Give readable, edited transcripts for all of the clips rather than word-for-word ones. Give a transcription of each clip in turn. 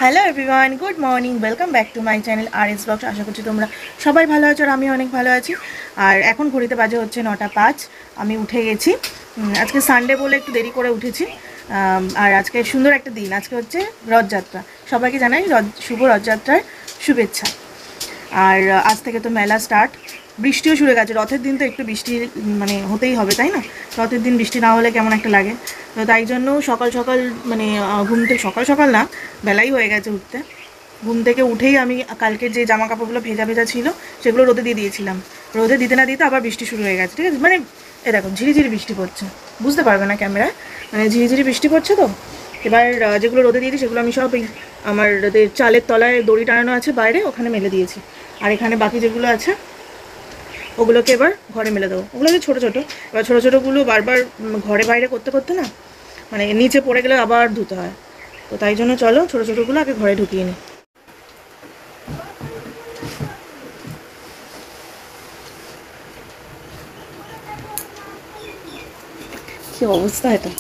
Hello everyone, good morning, welcome back to my channel R S blogs. আশা করছি তোমরা সবাই ভালো আছো আর আমি অনেক ভালো আছি। আর এখন ঘড়িতে বাজে হচ্ছে 9টা 5। আমি উঠে গেছি। আজকে সানডে বলে একটু দেরি করে উঠেছি। আর আজকে সুন্দর একটা দিন, আজকে হচ্ছে রথযাত্রা। সবাইকে জানাই শুভ রথযাত্রার শুভেচ্ছা। আর আজ থেকে তো মেলা স্টার্ট। বৃষ্টিও শুরু গেছে, রথের দিন তো একটু বৃষ্টি মানে হতেই হবে, তাই না? রথের দিন বৃষ্টি না হলে কেমন একটা লাগে। তো তাই জন্য সকাল সকাল মানে ঘুম থেকে সকাল সকাল না, বেলাই হয়ে গেছে উঠতে। ঘুম থেকে উঠেই আমি কালকে যে জামা কাপড়গুলো ভেজা ভেজা ছিল সেগুলো রোদে দিয়ে দিয়েছিলাম। রোদে দিতে না দিতে আবার বৃষ্টি শুরু হয়ে গেছে, ঠিক আছে? মানে এ দেখো ঝিরিঝিরি বৃষ্টি পড়ছে, বুঝতে পারবে না ক্যামেরায়, মানে ঝিরিঝিরি বৃষ্টি পড়ছে। তো এবার যেগুলো রোদে দিয়ে দিই সেগুলো আমি সব আমার চালের তলায় দড়ি টানানো আছে বাইরে, ওখানে মেলে দিয়েছি। আর এখানে বাকি যেগুলো আছে ওগুলোকে এবার ঘরে মেলে দেবো। ওগুলো হচ্ছে ছোটো ছোটো, এবার ছোটো ছোটোগুলো বারবার ঘরে বাইরে করতে করতে না মানে নিচে পড়ে গেলে আবার ধুতে হয়। তো তাই জন্য চলো ছোটো ছোটোগুলো আগে ঘরে ঢুকিয়ে নিই। কি অবস্থা এটা!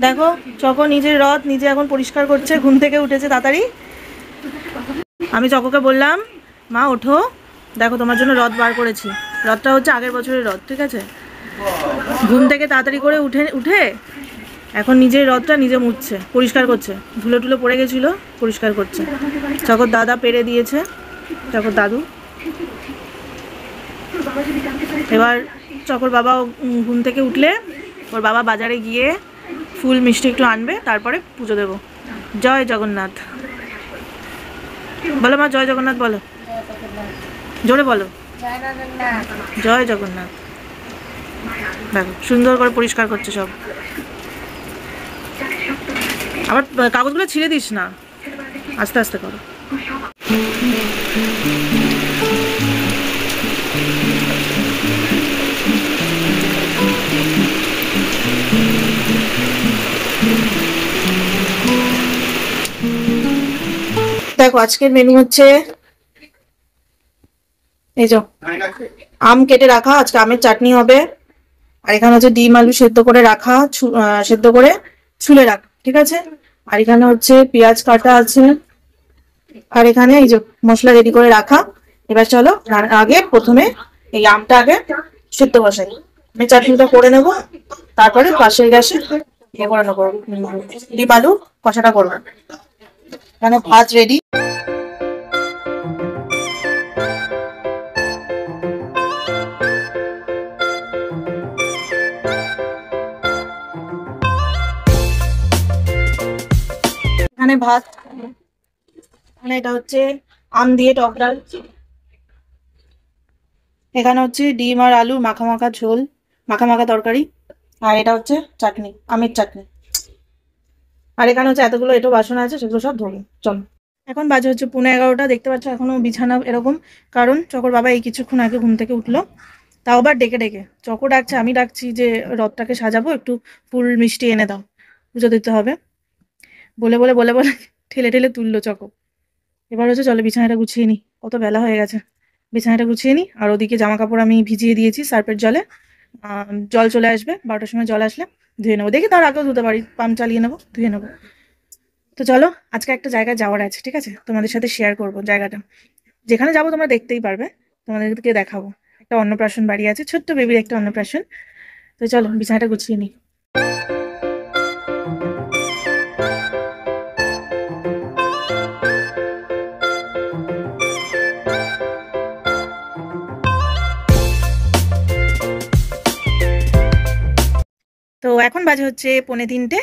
দেখো চকো নিজের রথ নিজে এখন পরিষ্কার করছে, ঘুম থেকে উঠেছে তাড়াতাড়ি। আমি চকোকে বললাম, মা ওঠো, দেখো তোমার জন্য রথ বার করেছি। রথটা হচ্ছে আগের বছরের রথ, ঠিক আছে? ঘুম থেকে তাড়াতাড়ি করে উঠে উঠে এখন নিজের রথটা নিজে মুছছে, পরিষ্কার করছে। ধুলো টুলো পড়ে গেছিলো, পরিষ্কার করছে। চকর দাদা পেরে দিয়েছে, চকর দাদু। এবার চকর বাবা ঘুম থেকে উঠলে ওর বাবা বাজারে গিয়ে ফুল মিষ্টি একটু আনবে, তারপরে পুজো দেবো। জয় জগন্নাথ বলো মা, জয় জগন্নাথ বলো, জোরে বলো, জয় জগন্নাথ। দেখো সুন্দর করে পরিষ্কার করছে সব। আবার কাগজগুলো ছিঁড়ে দিস না, আস্তে আস্তে করো। দেখো আজকের মেনু হচ্ছে এই যে আম কেটে রাখা, আজকে আমের চাটনি হবে। আর এখানে হচ্ছে ডিম আলু সেদ্ধ করে রাখা, সেদ্ধ করে ছুলে রাখা, ঠিক আছে? আর এখানে হচ্ছে পেঁয়াজ কাটা আছে। আর এখানে এই যে মশলা রেডি করে রাখা। এবার চলো আগে প্রথমে এই আমটা আগে সেদ্ধ বসাই, আমি চাটনিটা করে নেব, তারপরে পাশের গ্যাসে ইয়ে করে নেবো, ডিম আলু কষাটা করবো। এখানে ভাত রেডি। এখানে ভাত, মানে এটা হচ্ছে আম দিয়ে টক ডাল। এখানে হচ্ছে ডিম আর আলু মাখা মাখা ঝোল, মাখা মাখা তরকারি। আর এটা হচ্ছে চাটনি, আমের চাটনি। আর এখানে হচ্ছে এতগুলো এটো বাসন আছে, সেগুলো সব ধরবো। চলো, এখন বাজে হচ্ছে 11:15। দেখতে পাচ্ছ এখনো বিছানা এরকম, কারণ চকর বাবা এই কিছুক্ষণ আগে ঘুম থেকে উঠলো। তাও আবার ডেকে ডেকে, চকর ডাকছে, আমি ডাকছি যে রথটাকে সাজাবো, একটু ফুল মিষ্টি এনে দাও, পুজো দিতে হবে। বলে বলে বলে বলে ঠেলে ঠেলে তুললো চকর। এবার হচ্ছে চলো বিছানাটা গুছিয়ে নিই, কত বেলা হয়ে গেছে। বিছানাটা গুছিয়ে নিই, আর ওদিকে জামা কাপড় আমি ভিজিয়ে দিয়েছি সার্ফের জলে। জল চলে আসবে 12টার সময়, জল আসলে ধুয়ে নেবো। দেখি তার আগেও ধুতে পারি, পাম্প চালিয়ে নেবো, ধুয়ে নেবো। তো চলো আজকে একটা জায়গায় যাওয়ার আছে, ঠিক আছে? তোমাদের সাথে শেয়ার করবো জায়গাটা। যেখানে যাবো তোমরা দেখতেই পারবে, তোমাদেরকে দেখাবো। একটা অন্নপ্রাশন বাড়ি আছে, ছোট্ট বেবির একটা অন্নপ্রাশন। তো চলো বিছানাটা গুছিয়ে নিই। তো এখন বাজে হচ্ছে 2:45।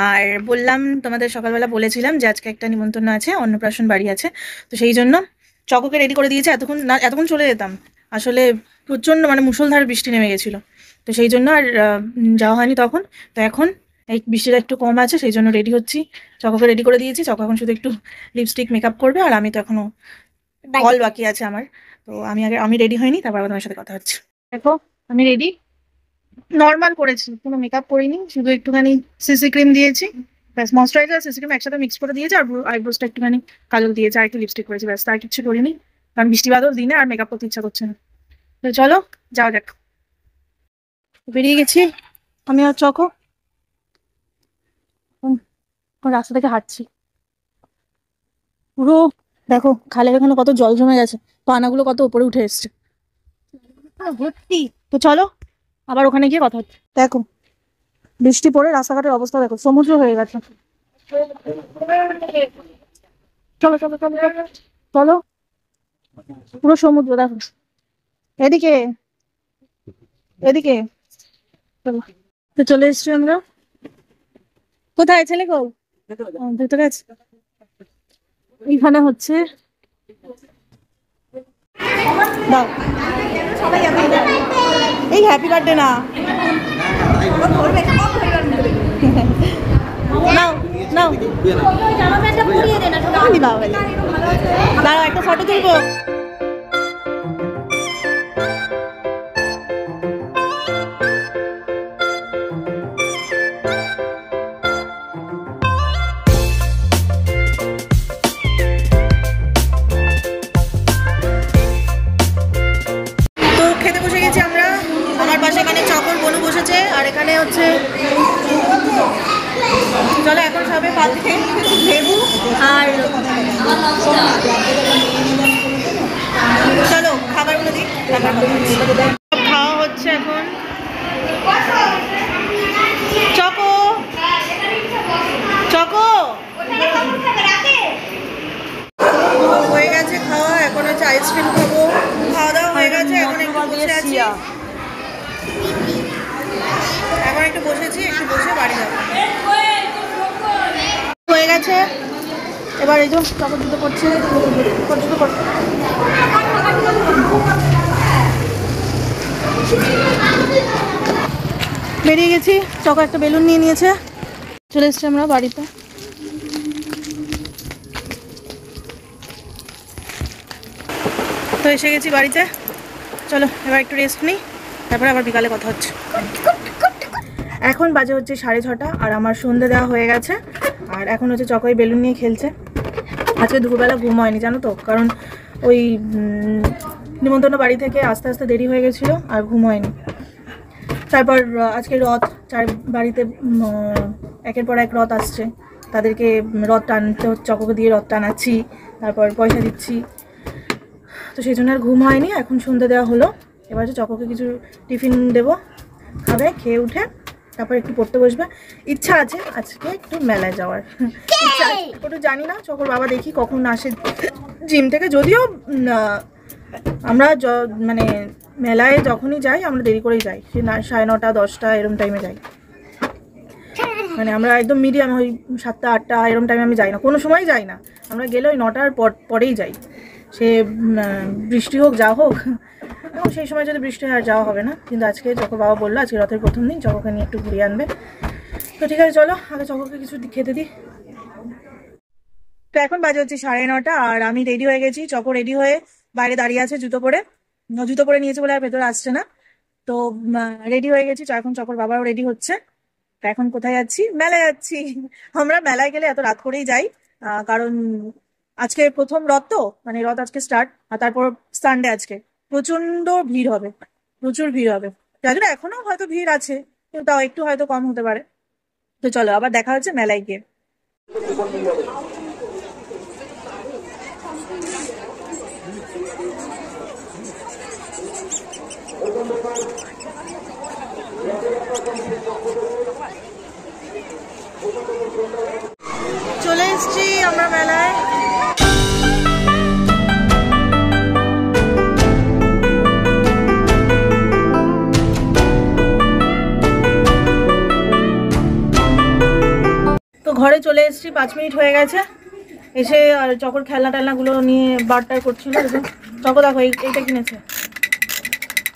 আর বললাম তোমাদের, সকালবেলা বলেছিলাম যে আজকে একটা নিমন্ত্রণ আছে, অন্নপ্রাশন বাড়ি আছে। তো সেই জন্য চকোকে রেডি করে দিয়েছে। এতক্ষণ না, এতক্ষণ চলে যেতাম, আসলে প্রচণ্ড মানে মুষলধারে বৃষ্টি নেমে গেছিলো। তো সেই জন্য আর যাওয়া হয়নি তখন। তো এখন এই বৃষ্টিটা একটু কম আছে, সেই জন্য রেডি হচ্ছি। চকোকে রেডি করে দিয়েছি, চকো এখন শুধু একটু লিপস্টিক মেকআপ করবে, আর আমি তো এখনো কল বাকি আছে আমার। তো আমি রেডি হয়নি, তারপর আবার তোমার সাথে কথা হচ্ছে। দেখো আমি রেডি, নর্মাল করেছি, কোনো মেকআপ করিনি, শুধু একটুখানি সিসি ক্রিম দিয়েছি ব্যাস। ময়শ্চারাইজার সিসি ক্রিম একসাথে মিক্স করে দিয়েছি, আর আইব্রোসটা একটুখানি কাজল দিয়েছি, আর একটু লিপস্টিক করেছি ব্যাস। তার কিছু করিনি, কারণ বৃষ্টি বাদল দিনে আর মেকআপ করতে ইচ্ছা করছে না। তো চলো যাওয়া যাক। বেরিয়ে গেছি আমি আর চকো, রাস্তা থেকে হাঁটছি। পুরো দেখো খালের এখানে কত জল জমে গেছে, পানাগুলো কত উপরে উঠে এসছে ভর্তি। তো চলো আবার ওখানে গিয়ে কথা হচ্ছে। দেখো বৃষ্টি পড়ে রাস্তাঘাটের অবস্থা দেখো, সমুদ্র হয়ে গেছে। চলো চলো চলো চলো, পুরো সমুদ্র দেখো। এদিকে এদিকে চলো। তো চলে এসছি আমরা। কোথায় ছেলে গো? ভেতরে আছে। এইখানে হচ্ছে দাও এই হ্যাপি বার্থডে না, নাও নাও দাঁড়াও একটা ফটো তুলবো। খেতে বসে গেছি আমরা। আমার পাশে এখানে চকর বনু বসেছে, আর এখানে হচ্ছে চলো এখন সবে পাতে লেবু আর চলো খাবারগুলো দিই। খাওয়া হচ্ছে এখন। চকো চকো হয়ে গেছে খাওয়া, এখন হচ্ছে আইসক্রিম খাবো। খাওয়া দাওয়া হয়ে গেছে, এখন একটু বসে আছি। এখন একটু বসেছি, একটু বসে বাড়ি যাবো। হয়ে গেছে এবার এই যে কাপড় জুতো করছে, বেরিয়ে গেছি। চকো একটা বেলুন নিয়ে নিয়েছে, চলে এসছি আমরা বাড়িতে। তো এসে গেছি বাড়িতে, চলো এবার একটু রেস্ট নিই, তারপরে আবার বিকালে কথা হচ্ছে। এখন বাজে হচ্ছে 6:30 আর আমার সন্ধে দেওয়া হয়ে গেছে। আর এখন হচ্ছে চকোই বেলুন নিয়ে খেলছে। আজকে দুপুরবেলা ঘুম হয়নি জানো তো, কারণ ওই নিমন্ত্রণ বাড়ি থেকে আস্তে আস্তে দেরি হয়ে গেছিলো আর ঘুম হয়নি। তারপর আজকে রথ, চার বাড়িতে একের পর এক রথ আসছে, তাদেরকে রথ টানতে চকোকে দিয়ে রথ টানাচ্ছি, তারপর পয়সা দিচ্ছি, তো সেই জন্য আর ঘুম হয়নি। এখন সন্ধ্যে দেওয়া হলো, এবার হচ্ছে চকোকে কিছু টিফিন দেবো, খাবে, খেয়ে উঠে তারপর একটু পড়তে বসবে। ইচ্ছা আছে আজকে একটু মেলায় যাওয়ার, ইচ্ছা আছে, একটু জানি না চকোর বাবা দেখি কখন আসে জিম থেকে। যদিও আমরা মানে মেলায় যখনই যাই আমরা দেরি করেই যাই, সে 9:30 10টা এরম টাইমে যাই। মানে আমরা একদম মিডিয়াম, ওই 7টা 8টা এরম টাইমে আমি যাই না, কোনো সময় যাই না। আমরা গেলে ওই 9টার পরেই যাই, সে বৃষ্টি হোক যা হোক। এবং সেই সময় যদি বৃষ্টি হয় আর যাওয়া হবে না, কিন্তু আজকে চকোর বাবা বললো আজকে রথের প্রথম দিন, চকোকে নিয়ে একটু ঘুরিয়ে আনবে। তো ঠিক আছে চলো আগে চকোকে কিছু খেতে দিই। তো এখন বাজে হচ্ছে 9:30 আর আমি রেডি হয়ে গেছি। চকো রেডি হয়ে বাইরে দাঁড়িয়ে আছে জুতো পরে নিয়েছে বলে আর ভেতরে আসছে না। তো রেডি হয়ে গেছি, এখন চকোর বাবাও রেডি হচ্ছে। তা এখন কোথায় যাচ্ছি? মেলায় যাচ্ছি। আমরা মেলায় গেলে এত রাত করেই যাই, কারণ আজকে প্রথম রথ, তো মানে রথ আজকে স্টার্ট, আর তারপর সানডে আজকে প্রচন্ড ভিড় হবে, প্রচুর ভিড় হবে। যার জন্য এখনো হয়তো ভিড় আছে, কিন্তু তাও একটু হয়তো কম হতে পারে। তো চলো আবার দেখা হচ্ছে মেলায় গিয়ে। চলে এসছি আমরা মেলায়। তো ঘরে চলে এসছি, 5 মিনিট হয়ে গেছে এসে। আর চকোর খেলনাগুলো নিয়ে বারটার করছিল। চকো দেখো এইটা কিনেছে,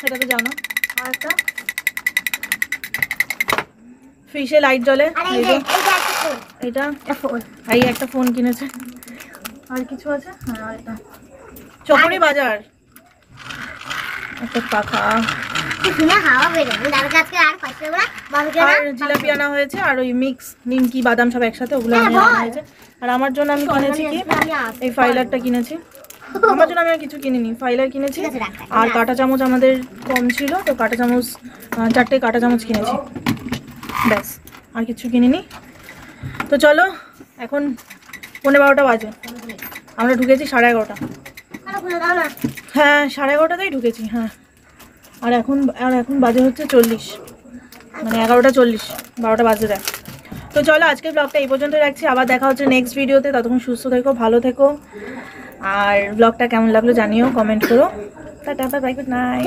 এটা তো জানো। আর একটা ফিশে লাইট জ্বলে, এটা এই একটা ফোন কিনেছে। আর কিছু আছে? হ্যাঁ এটা চকরি বাজার, একটা পাখা, আর জিলাপি আনা হয়েছে, আর ওই মিক্স নিমকি বাদাম সব একসাথে, ওগুলো আনা হয়েছে। আর আমার জন্য আমি কিনেছি কি এই ফাইলারটা কিনেছি, আমার জন্য আমি আর কিছু কিনিনি, ফাইলার কিনেছি আর কাঁটা চামচ আমাদের কম ছিল, তো কাঁটা চামচ 4টে কাঁটা চামচ কিনেছি, ব্যাস আর কিছু কিনিনি। তো চলো, এখন 11:15 বাজে, আমরা ঢুকেছি 11:30। হ্যাঁ 11:30তেই ঢুকেছি, হ্যাঁ। আর এখন বাজে হচ্ছে 40, মানে 11:40, 12টা বাজে দেয়। তো চলো আজকের ব্লগটা এই পর্যন্ত রাখছি, আবার দেখা হচ্ছে নেক্সট ভিডিওতে। ততক্ষণ সুস্থ থেকো, ভালো থেকো, আর ব্লগটা কেমন লাগলো জানিও, কমেন্ট করো। Tata, bye, good night.